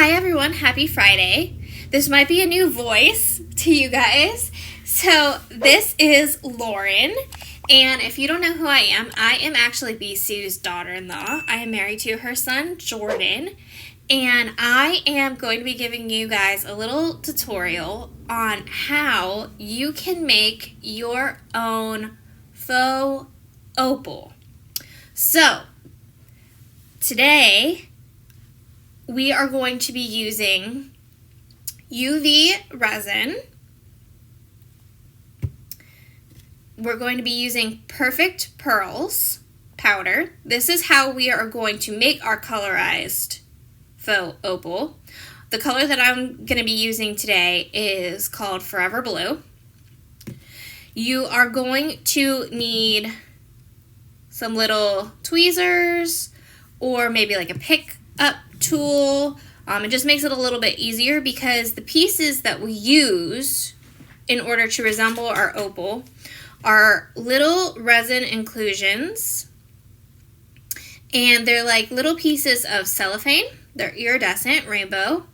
Hi everyone, happy Friday. This might be a new voice to you guys. So this is Lauren, and if you don't know who I am actually Bisu's daughter-in-law. I am married to her son, Jordan, and I am going to be giving you guys a little tutorial on how you can make your own faux opal. So today we are going to be using UV resin. We're going to be using perfect pearls powder. This is how we are going to make our colorized faux opal. The color that I'm going to be using today is called Forever Blue. You are going to need some little tweezers or maybe like a pick up tool. It just makes it a little bit easier because the pieces that we use in order to resemble our opal are little resin inclusions, and they're like little pieces of cellophane. They're iridescent, rainbow,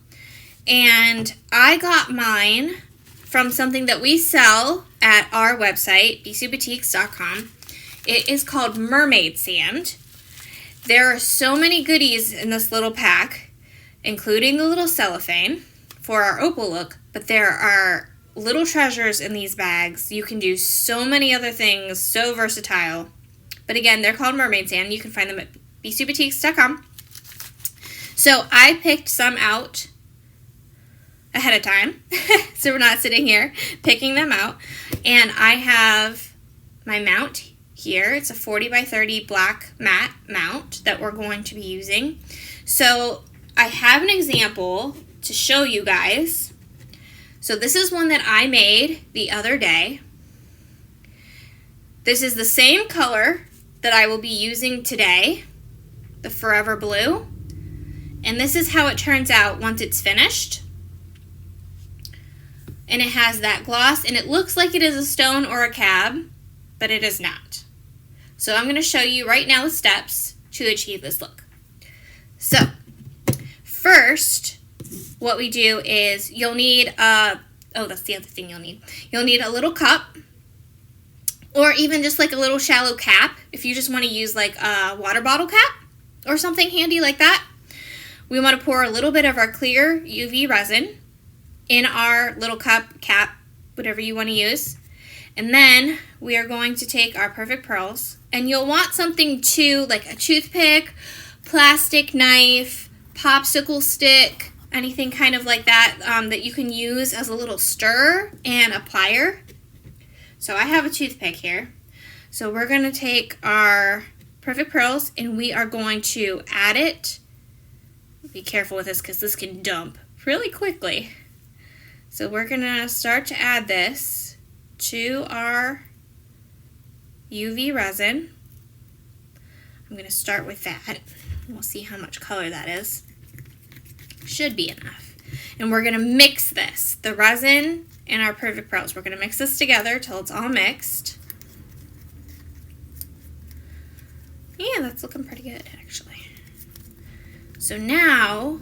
and I got mine from something that we sell at our website, bisuboutiques.com. It is called mermaid sand. There are so many goodies in this little pack, including the little cellophane for our opal look, but there are little treasures in these bags. You can do so many other things, so versatile. But again, they're called mermaid sand. You can find them at bisuboutiques.com. So I picked some out ahead of time, so we're not sitting here picking them out. And I have my mount here. It's a 40 by 30 black matte mount that we're going to be using. So I have an example to show you guys. So this is one that I made the other day. This is the same color that I will be using today, the Forever Blue. And this is how it turns out once it's finished. And it has that gloss, and it looks like it is a stone or a cab, but it is not. So I'm going to show you right now the steps to achieve this look. So first, what we do is you'll need that's the other thing you'll need. You'll need a little cup, or even just like a little shallow cap if you just want to use like a water bottle cap or something handy like that. We want to pour a little bit of our clear UV resin in our little cup, cap, whatever you want to use. And then we are going to take our perfect pearls, and you'll want something too, like a toothpick, plastic knife, popsicle stick, anything kind of like that that you can use as a little stir and a plier. So I have a toothpick here. So we're going to take our perfect pearls and we are going to add it. Be careful with this because this can dump really quickly. So we're going to start to add this to our UV resin. I'm going to start with that. We'll see how much color that is. Should be enough. And we're going to mix this, the resin and our perfect pearls. We're going to mix this together till it's all mixed. Yeah, that's looking pretty good actually. So now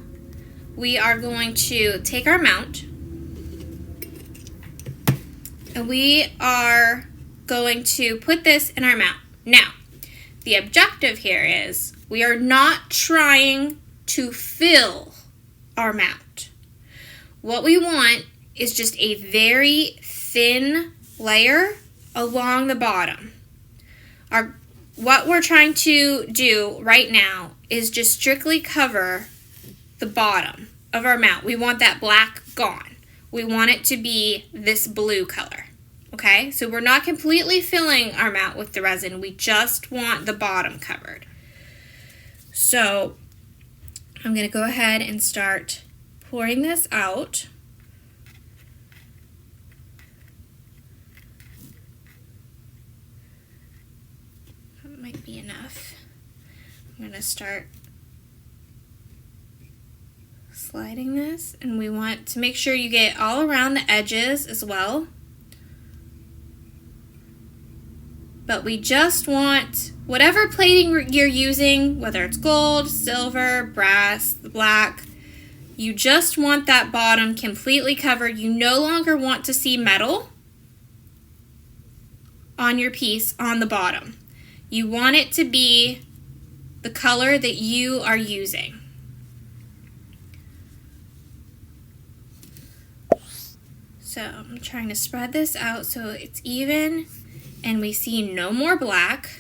we are going to take our mount and we are going to put this in our mount. Now, the objective here is we are not trying to fill our mount. What we want is just a very thin layer along the bottom. What we're trying to do right now is just strictly cover the bottom of our mount. We want that black gone. We want it to be this blue color. Okay, so we're not completely filling our mount with the resin. We just want the bottom covered. So I'm going to go ahead and start pouring this out. That might be enough. I'm going to start sliding this, and we want to make sure you get all around the edges as well. But we just want whatever plating you're using, whether it's gold, silver, brass, black, You just want that bottom completely covered. You no longer want to see metal on your piece on the bottom. You want it to be the color that you are using. So I'm trying to spread this out so it's even and we see no more black.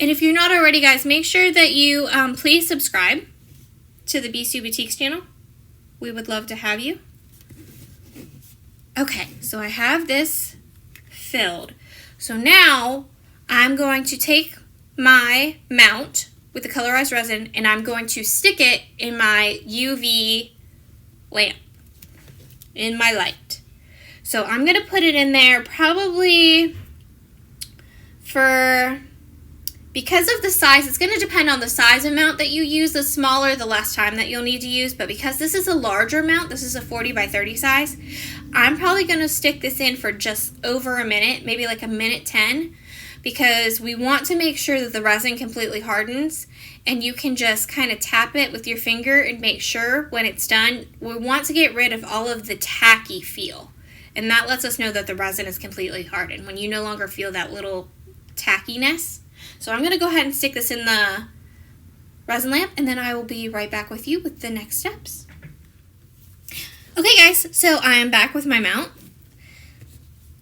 And if you're not already, guys, make sure that you please subscribe to the Bisou Boutiques channel. We would love to have you. Okay, so I have this filled. So now I'm going to take my mount with the colorized resin and I'm going to stick it in my UV lamp, in my light. So I'm going to put it in there probably for... Because of the size, it's going to depend on the size amount that you use. The smaller, the less time that you'll need to use. But because this is a larger amount, this is a 40 by 30 size, I'm probably going to stick this in for just over a minute, maybe like a minute 10, because we want to make sure that the resin completely hardens, and you can just kind of tap it with your finger and make sure when it's done. We want to get rid of all of the tacky feel, and that lets us know that the resin is completely hardened when you no longer feel that little tackiness. So I'm going to go ahead and stick this in the resin lamp, and then I will be right back with you with the next steps. Okay, guys, so I am back with my mount.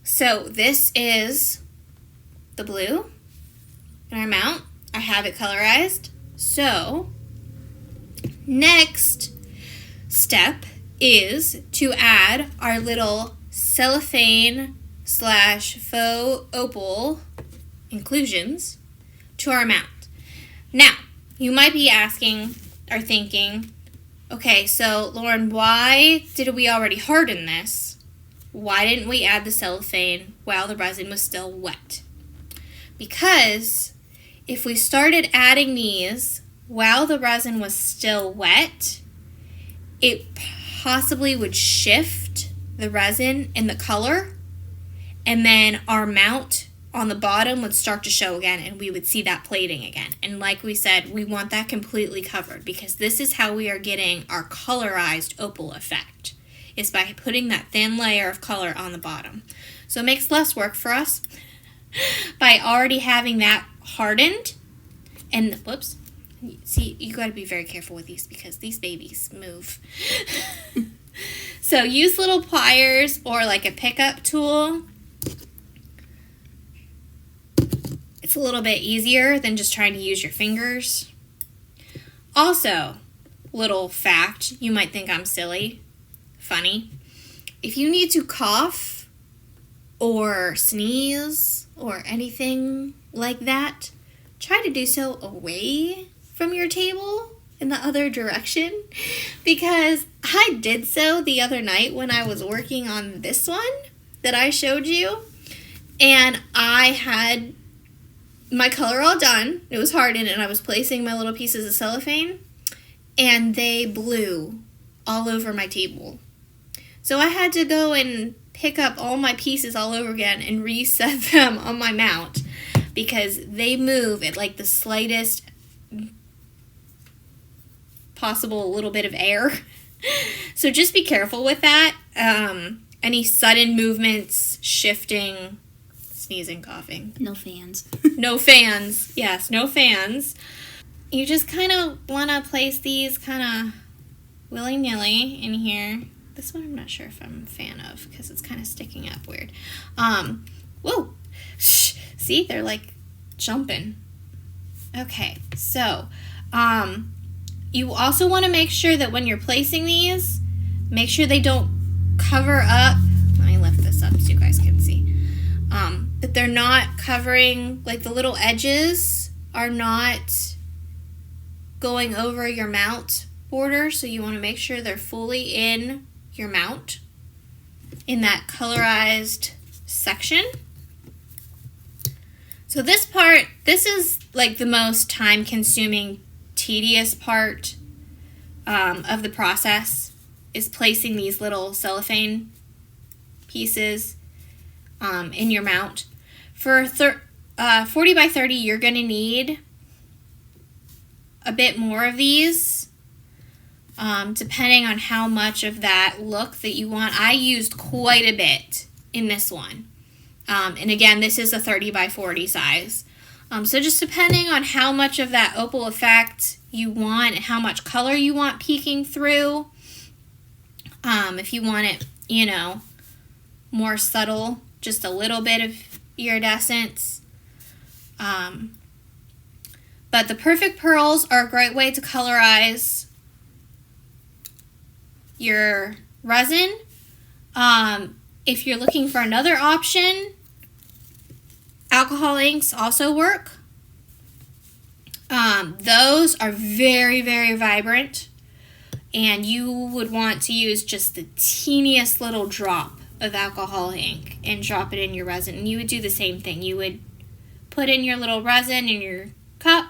So this is the blue in our mount. I have it colorized. So next step is to add our little cellophane / faux opal inclusions to our mount. Now, you might be asking or thinking, okay, so Lauren, why did we already harden this? Why didn't we add the cellophane while the resin was still wet? Because if we started adding these while the resin was still wet, it possibly would shift the resin and the color, and then our mount on the bottom would start to show again, and we would see that plating again. And like we said, we want that completely covered, because this is how we are getting our colorized opal effect, is by putting that thin layer of color on the bottom. So it makes less work for us by already having that hardened. And whoops, see, you got to be very careful with these because these babies move. So use little pliers or like a pickup tool. It's a little bit easier than just trying to use your fingers. Also, little fact, you might think I'm silly, funny. If you need to cough or sneeze or anything like that, try to do so away from your table in the other direction, because I did so the other night when I was working on this one that I showed you, and I had my color all done. It was hardened, and I was placing my little pieces of cellophane, and they blew all over my table. So I had to go and pick up all my pieces all over again and reset them on my mount, because they move at like the slightest possible little bit of air. So just be careful with that. Any sudden movements, shifting, sneezing, coughing. No fans. No fans. Yes, no fans. You just kind of want to place these kind of willy-nilly in here. This one I'm not sure if I'm a fan of because it's kind of sticking up weird. Whoa. See, they're like jumping. Okay, so you also want to make sure that when you're placing these, make sure they don't cover up. Let me lift this up so you guys can see. That they're not covering, like the little edges are not going over your mount border, so you want to make sure they're fully in your mount in that colorized section. So this part, this is like the most time-consuming, tedious part of the process, is placing these little cellophane pieces in your mount. For 40 by 30, you're going to need a bit more of these, depending on how much of that look that you want. I used quite a bit in this one. And again, this is a 30 by 40 size. So just depending on how much of that opal effect you want and how much color you want peeking through. If you want it, you know, more subtle, just a little bit of iridescence. But the perfect pearls are a great way to colorize your resin. If you're looking for another option, alcohol inks also work. Those are very, very vibrant, and you would want to use just the teeniest little drop of alcohol ink and drop it in your resin. And you would do the same thing. You would put in your little resin in your cup,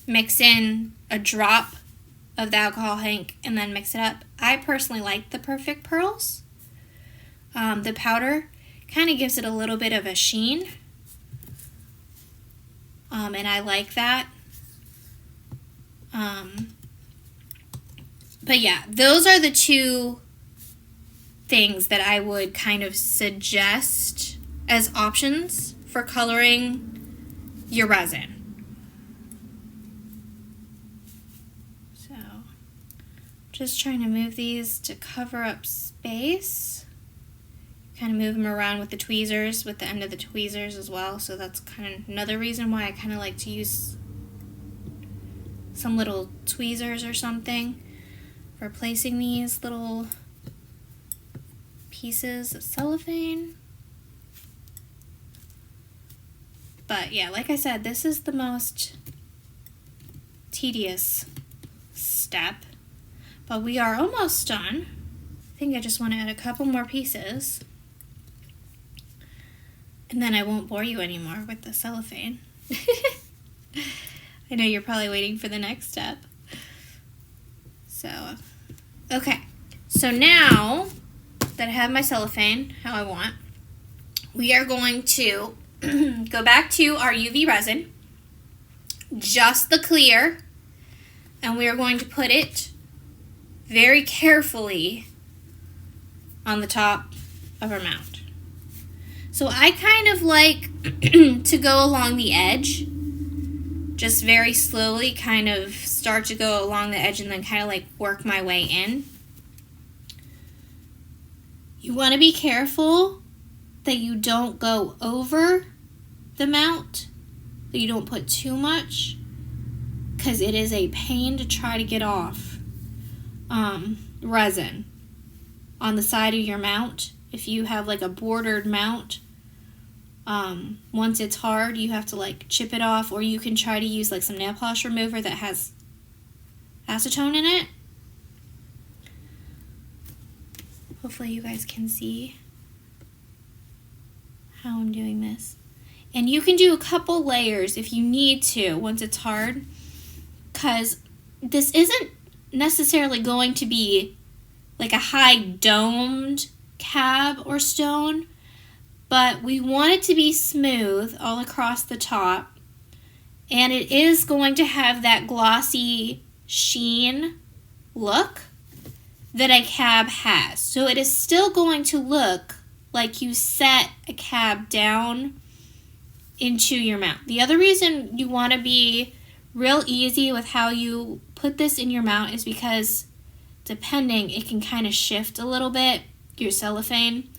mix in a drop of the alcohol ink, and then mix it up. I personally like the Perfect Pearls. The powder kind of gives it a little bit of a sheen, and I like that. But yeah, those are the two things that I would kind of suggest as options for coloring your resin. So, just trying to move these to cover up space. Kind of move them around with the tweezers, with the end of the tweezers as well. So that's kind of another reason why I kind of like to use some little tweezers or something for placing these little pieces of cellophane. But yeah, like I said, this is the most tedious step, but we are almost done. I think I just want to add a couple more pieces, and then I won't bore you anymore with the cellophane. I know you're probably waiting for the next step. So, okay. So now that I have my cellophane how I want, we are going to go back to our UV resin, just the clear, and we are going to put it very carefully on the top of our mount. So I kind of like to go along the edge, just very slowly kind of start to go along the edge and then kind of like work my way in. You want to be careful that you don't go over the mount, that you don't put too much, because it is a pain to try to get off resin on the side of your mount. If you have like a bordered mount, once it's hard, you have to like chip it off, or you can try to use like some nail polish remover that has acetone in it. Hopefully you guys can see how I'm doing this. And you can do a couple layers if you need to once it's hard, because this isn't necessarily going to be like a high domed cab or stone, but we want it to be smooth all across the top, and it is going to have that glossy sheen look that a cab has. So it is still going to look like you set a cab down into your mount. The other reason you want to be real easy with how you put this in your mount is because depending, it can kind of shift a little bit, your cellophane,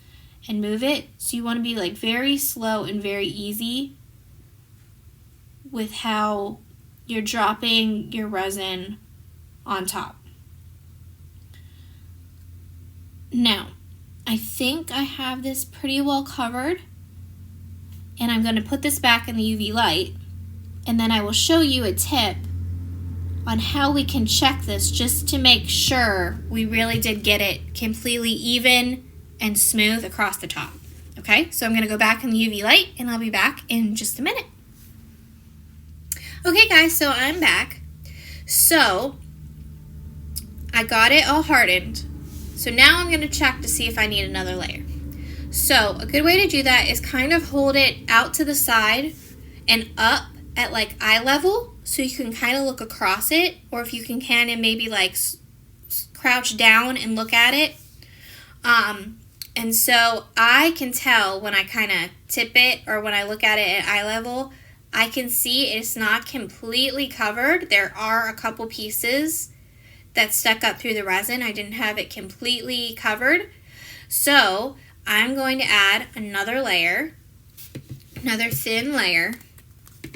and move it. So you want to be like very slow and very easy with how you're dropping your resin on top. Now, I think I have this pretty well covered, and I'm going to put this back in the UV light, and then I will show you a tip on how we can check this just to make sure we really did get it completely even and smooth across the top. Okay, so I'm going to go back in the UV light, and I'll be back in just a minute. Okay guys, so I'm back. So I got it all hardened. So now I'm going to check to see if I need another layer. So a good way to do that is kind of hold it out to the side and up at like eye level, so you can kind of look across it, or if you can kind of maybe like crouch down and look at it. And so I can tell when I kind of tip it or when I look at it at eye level, I can see it's not completely covered. There are a couple pieces that stuck up through the resin. I didn't have it completely covered. So I'm going to add another layer, another thin layer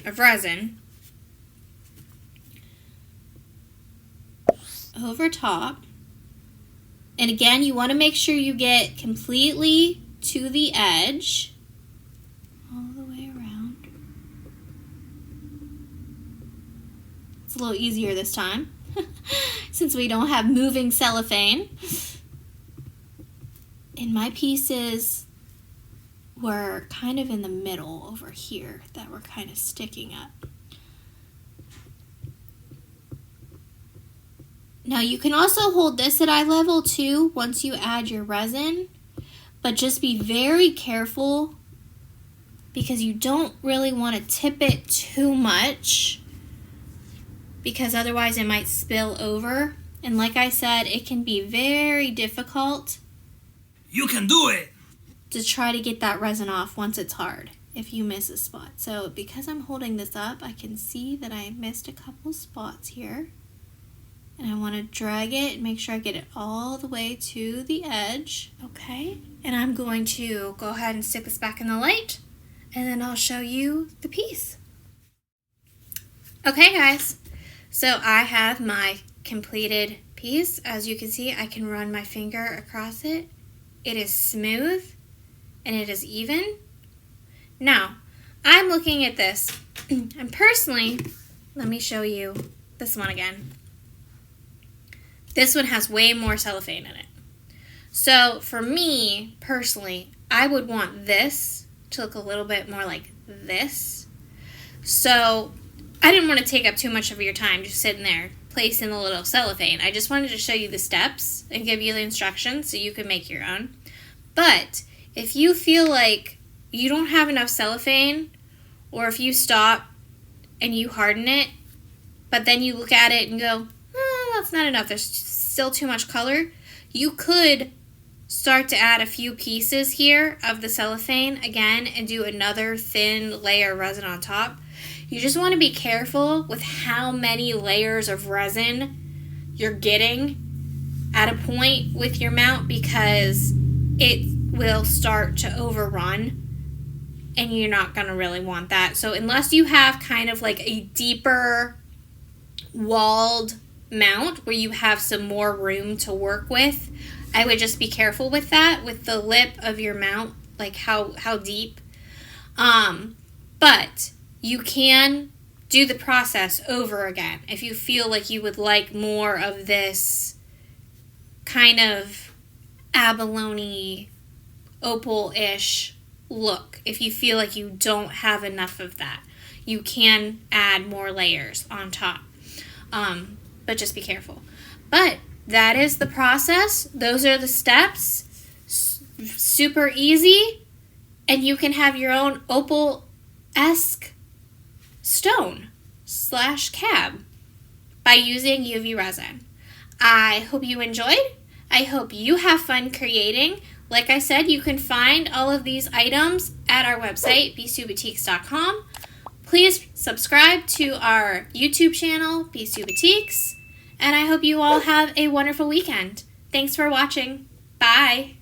of resin over top. And again, you want to make sure you get completely to the edge, all the way around. It's a little easier this time, since we don't have moving cellophane. And my pieces were kind of in the middle over here that were kind of sticking up. Now you can also hold this at eye level too once you add your resin, but just be very careful because you don't really want to tip it too much because otherwise it might spill over. And like I said, it can be very difficult. You can do it! To try to get that resin off once it's hard if you miss a spot. So because I'm holding this up, I can see that I missed a couple spots here. And I want to drag it and make sure I get it all the way to the edge. Okay, and I'm going to go ahead and stick this back in the light, and then I'll show you the piece. Okay guys, so I have my completed piece. As you can see, I can run my finger across it. It is smooth and it is even. Now, I'm looking at this, and personally, let me show you this one again. This one has way more cellophane in it. So for me, personally, I would want this to look a little bit more like this. So I didn't want to take up too much of your time just sitting there placing the little cellophane. I just wanted to show you the steps and give you the instructions so you can make your own. But if you feel like you don't have enough cellophane, or if you stop and you harden it, but then you look at it and go, that's not enough, there's still too much color, you could start to add a few pieces here of the cellophane again and do another thin layer of resin on top. You just want to be careful with how many layers of resin you're getting at a point with your mount, because it will start to overrun and you're not going to really want that. So unless you have kind of like a deeper walled mount where you have some more room to work with, I would just be careful with that, with the lip of your mount, like how deep. But you can do the process over again if you feel like you would like more of this kind of abalone opal-ish look. If you feel like you don't have enough of that, you can add more layers on top. But just be careful. But that is the process. Those are the steps. Super easy. And you can have your own opal-esque stone / cab by using UV resin. I hope you enjoyed. I hope you have fun creating. Like I said, you can find all of these items at our website, bsuboutiques.com. Please subscribe to our YouTube channel, Bisou Boutiques. And I hope you all have a wonderful weekend. Thanks for watching. Bye.